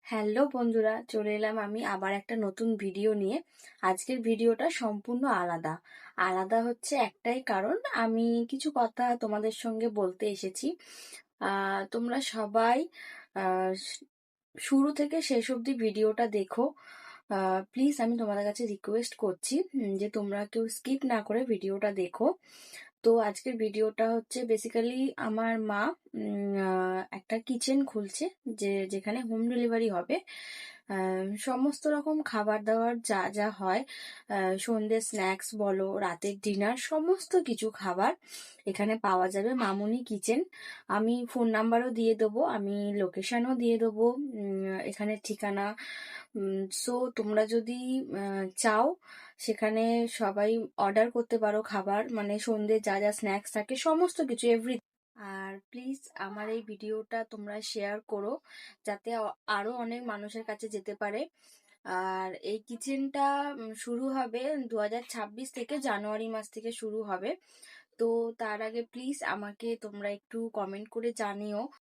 Hello বন্ধুরা, চলে এলাম আমি আবার একটা নতুন ভিডিও নিয়ে। আজকের ভিডিওটা সম্পূর্ণ আলাদা। আলাদা হচ্ছে একটাই কারণ, আমি কিছু কথা তোমাদের সঙ্গে বলতে এসেছি। তোমরা সবাই শুরু থেকে শেষ অবধি ভিডিওটা দেখো। প্লিজ আমি তোমাদের কাছে রিকোয়েস্ট করছি যে তোমরা কেউ স্কিপ না করে ভিডিওটা দেখো। তো আজকের ভিডিওটা হচ্ছে বেসিক্যালি আমার মা একটা কিচেন খুলছে, যেখানে হোম ডেলিভারি হবে। সমস্ত রকম খাবার দাবার যা যা হয়, সন্ধ্যে স্ন্যাক্স বলো, রাতের ডিনার, সমস্ত কিছু খাবার এখানে পাওয়া যাবে। মামুনি কিচেন। আমি ফোন নাম্বারও দিয়ে দেবো, আমি লোকেশনও দিয়ে দেবো, এখানে ঠিকানা। সো তোমরা যদি চাও, সেখানে সবাই অর্ডার করতে পারো খাবার, মানে সন্ধ্যে যা যা স্ন্যাক্স থাকে সমস্ত কিছু এভরি। আর প্লিজ আমার এই ভিডিওটা তোমরা শেয়ার করো, যাতে আরো অনেক মানুষের কাছে যেতে পারে। আর এই কিচেনটা শুরু হবে 2026 থেকে, জানুয়ারি মাস থেকে শুরু হবে। তো তার আগে প্লিজ আমাকে তোমরা একটু কমেন্ট করে জানিও